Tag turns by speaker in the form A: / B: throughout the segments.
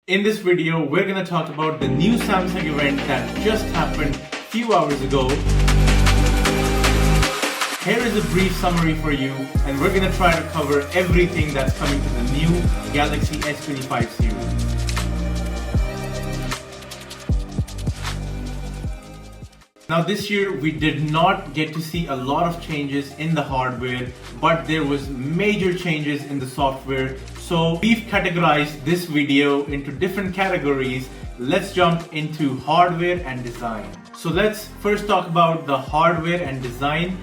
A: In this video, we're going to talk about the new Samsung event that just happened a few hours ago. Here is a brief summary for you, and we're going to try to cover everything that's coming to the new Galaxy S25 series. Now this year we did not get to see a lot of changes in the hardware, but there was major changes in the software. So we've categorized this video into different categories. Let's jump into hardware and design. So let's first talk about the hardware and design.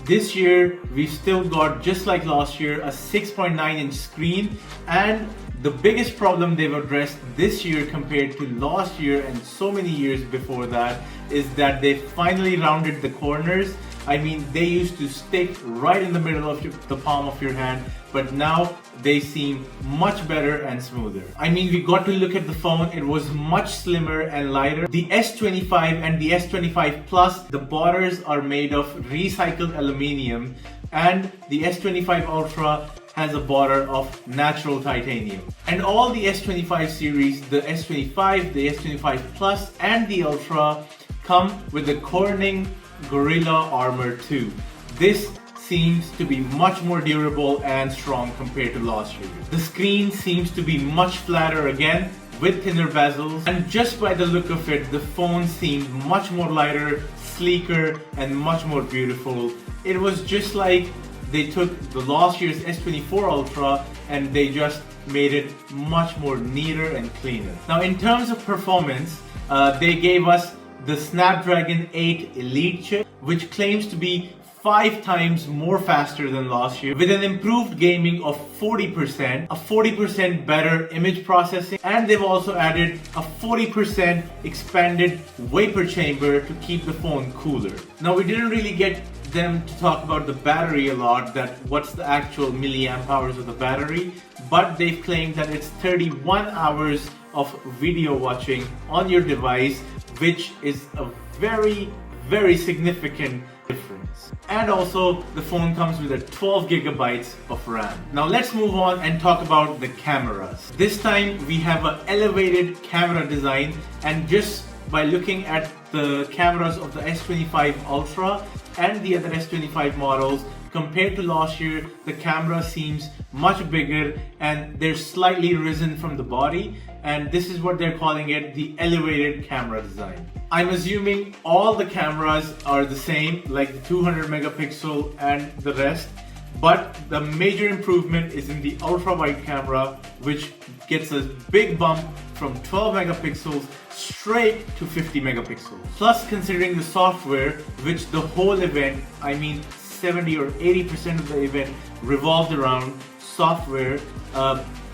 A: This year we've still got, just like last year, a 6.9-inch screen, and the biggest problem they've addressed this year compared to last year and so many years before that is that they finally rounded the corners. I mean, they used to stick right in the middle of the palm of your hand, but now they seem much better and smoother. I mean, we got to look at the phone. It was much slimmer and lighter. The S25 and the S25 Plus, the borders are made of recycled aluminium, and the S25 Ultra has a border of natural titanium. And all the S25 series, the S25, the S25 Plus, and the Ultra come with the Corning Gorilla Armor 2. This seems to be much more durable and strong compared to last year. The screen seems to be much flatter again with thinner bezels, and just by the look of it, the phone seemed much more lighter, sleeker, and much more beautiful. It was just like they took the last year's S24 Ultra and they just made it much more neater and cleaner. Now in terms of performance, they gave us the Snapdragon 8 Elite chip, which claims to be 5 times more faster than last year, with an improved gaming of 40%, a 40% better image processing, and they've also added a 40% expanded vapor chamber to keep the phone cooler. Now we didn't really get them to talk about the battery a lot, that what's the actual milliamp hours of the battery, but they've claimed that it's 31 hours of video watching on your device, which is a very significant difference. And also the phone comes with a 12 gigabytes of RAM. Now let's move on and talk about the cameras. This time we have an elevated camera design, and just by looking at the cameras of the S25 Ultra and the other S25 models, compared to last year, the camera seems much bigger and they're slightly risen from the body, and this is what they're calling it, the elevated camera design. I'm assuming all the cameras are the same, like the 200 megapixel and the rest, but the major improvement is in the ultra wide camera, which gets a big bump from 12 megapixels straight to 50 megapixels. Plus, considering the software, which the whole event, I mean 70 or 80% of the event revolved around software.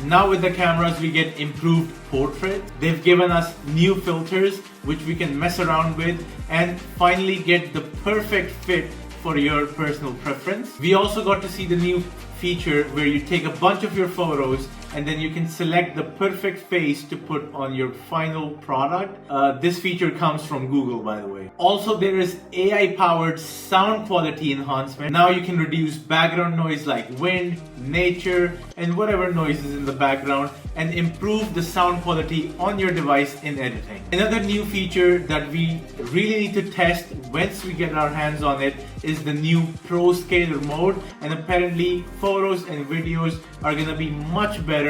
A: Now with the cameras we get improved portrait. They've given us new filters which we can mess around with and finally get the perfect fit for your personal preference. We also got to see the new feature where you take a bunch of your photos and then you can select the perfect face to put on your final product. This feature comes from Google, by the way. Also, there is AI-powered sound quality enhancement. Now you can reduce background noise like wind, nature, and whatever noise is in the background, and improve the sound quality on your device in editing. Another new feature that we really need to test once we get our hands on it is the new Pro Scaler mode, and apparently photos and videos are gonna be much better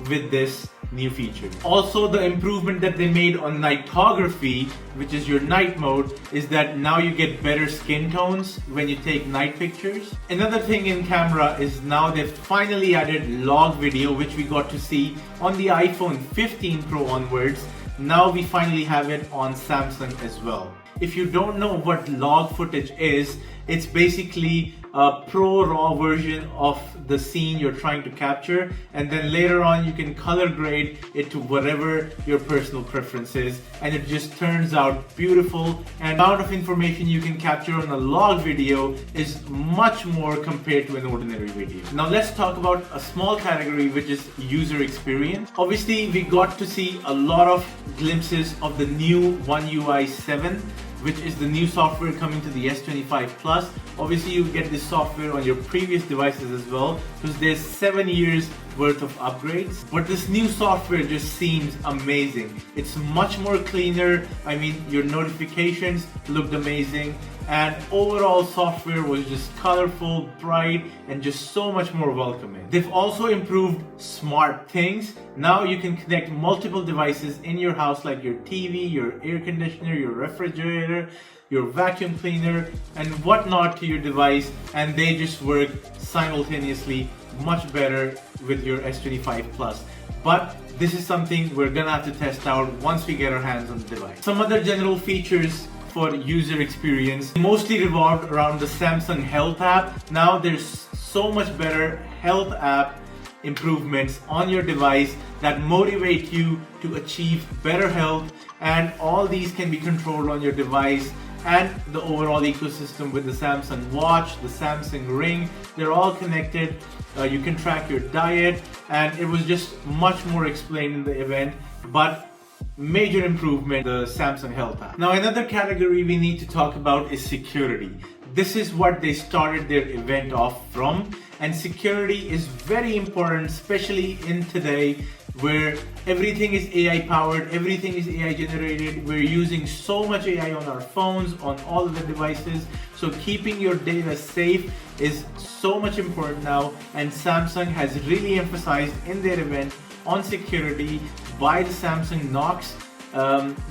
A: with this new feature. Also, the improvement that they made on nightography, which is your night mode, is that now you get better skin tones when you take night pictures. Another thing in camera is now they've finally added log video, which we got to see on the iPhone 15 Pro onwards. Now we finally have it on Samsung as well. If you don't know what log footage is, it's basically a pro raw version of the scene you're trying to capture, and then later on you can color grade it to whatever your personal preference is, and it just turns out beautiful. And the amount of information you can capture on a log video is much more compared to an ordinary video. Now let's talk about a small category, which is user experience. Obviously we got to see a lot of glimpses of the new One UI 7, which is the new software coming to the S25 Plus, Obviously you get this software on your previous devices as well, because there's 7 years worth of upgrades. But this new software just seems amazing. It's much more cleaner. I mean, your notifications looked amazing, and overall software was just colorful, bright, and just so much more welcoming. They've also improved smart things. Now you can connect multiple devices in your house, like your TV, your air conditioner, your refrigerator, your vacuum cleaner, and whatnot to your device, and they just work simultaneously much better with your S25 Plus. But this is something we're gonna have to test out once we get our hands on the device. Some other general features for user experience mostly revolved around the Samsung Health app. Now there's so much better health app improvements on your device that motivate you to achieve better health, and all these can be controlled on your device. And the overall ecosystem with the Samsung Watch, the Samsung Ring, they're all connected. You can track your diet, and it was just much more explained in the event, but major improvement, the Samsung Health app. Now another category we need to talk about is security. This is what they started their event off from, and security is very important, especially in today where everything is AI powered, everything is AI generated. We're using so much AI on our phones, on all of the devices. So keeping your data safe is so much important now, and Samsung has really emphasized in their event on security by the Samsung Knox.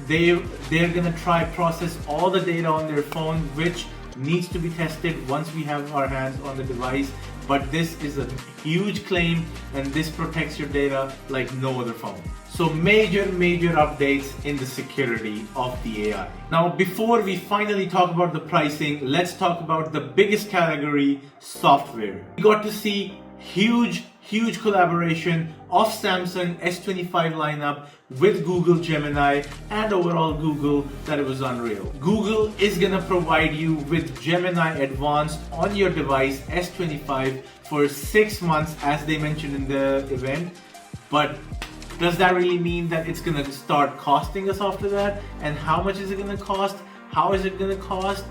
A: They're gonna try process all the data on their phone, which needs to be tested once we have our hands on the device. But this is a huge claim, and this protects your data like no other phone. So major updates in the security of the AI. Now before we finally talk about the pricing, let's talk about the biggest category, software. We got to see huge collaboration of Samsung S25 lineup with Google Gemini, and overall Google, that it was unreal. Google is gonna provide you with Gemini Advanced on your device S25 for 6 months, as they mentioned in the event. But does that really mean that it's gonna start costing us after that? And how much is it gonna cost? How is it gonna cost?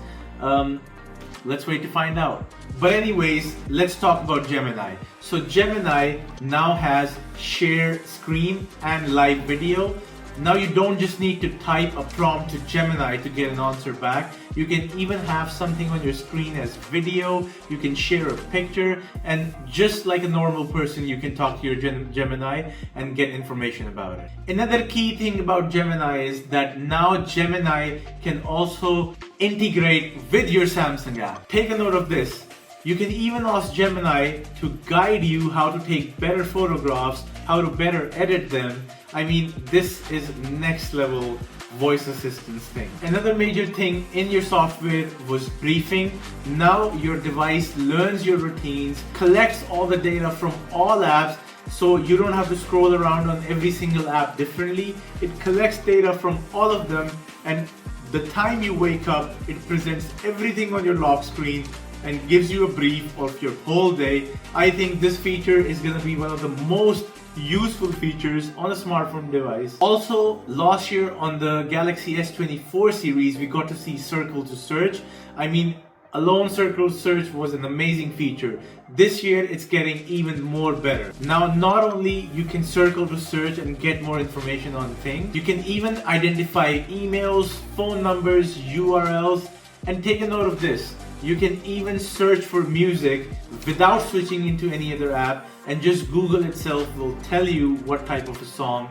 A: Let's wait to find out. But anyways, let's talk about Gemini. So Gemini now has share screen and live video. Now you don't just need to type a prompt to Gemini to get an answer back. You can even have something on your screen as video. You can share a picture, and just like a normal person, you can talk to your Gemini and get information about it. Another key thing about Gemini is that now Gemini can also integrate with your Samsung app. Take a note of this. You can even ask Gemini to guide you how to take better photographs, how to better edit them. I mean, this is next level voice assistance thing. Another major thing in your software was briefing. Now your device learns your routines, collects all the data from all apps, so you don't have to scroll around on every single app differently. It collects data from all of them, and the time you wake up, it presents everything on your lock screen and gives you a brief of your whole day. I think this feature is going to be one of the most useful features on a smartphone device. Also, last year on the Galaxy S24 series, we got to see circle to search. I mean, alone circle search was an amazing feature. This year it's getting even more better. Now not only you can circle to search and get more information on things, you can even identify emails, phone numbers, URLs, and take a note of this. You can even search for music without switching into any other app, and just Google itself will tell you what type of a song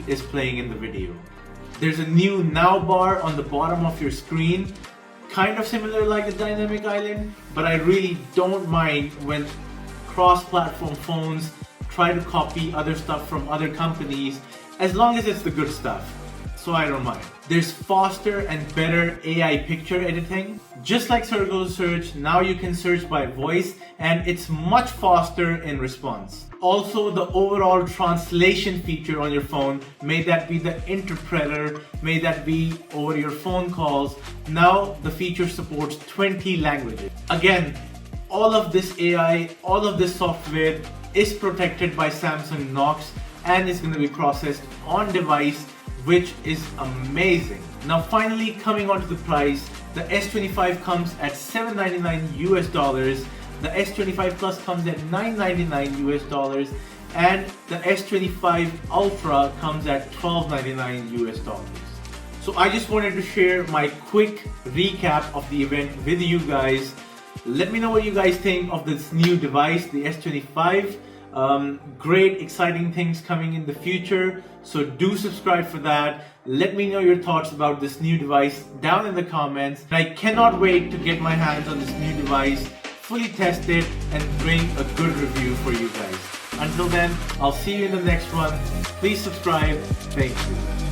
A: is playing in the video. There's a new Now bar on the bottom of your screen, kind of similar like a dynamic island, but I really don't mind when cross-platform phones try to copy other stuff from other companies, as long as it's the good stuff. So I don't mind. There's faster and better AI picture editing. Just like circle search, now you can search by voice, and it's much faster in response. Also, the overall translation feature on your phone, may that be the interpreter, may that be over your phone calls, now the feature supports 20 languages. Again, all of this AI, all of this software is protected by Samsung Knox, and is going to be processed on device which is amazing. Now finally, coming on to the price, the S25 comes at $799 US, the S25 Plus comes at $999 US, and the S25 Ultra comes at $1299 US. So I just wanted to share my quick recap of the event with you guys. Let me know what you guys think of this new device, the S25. Great, exciting things coming in the future. So do subscribe for that. Let me know your thoughts about this new device down in the comments. I cannot wait to get my hands on this new device, fully test it, and bring a good review for you guys. Until then, I'll see you in the next one. Please subscribe. Thank you.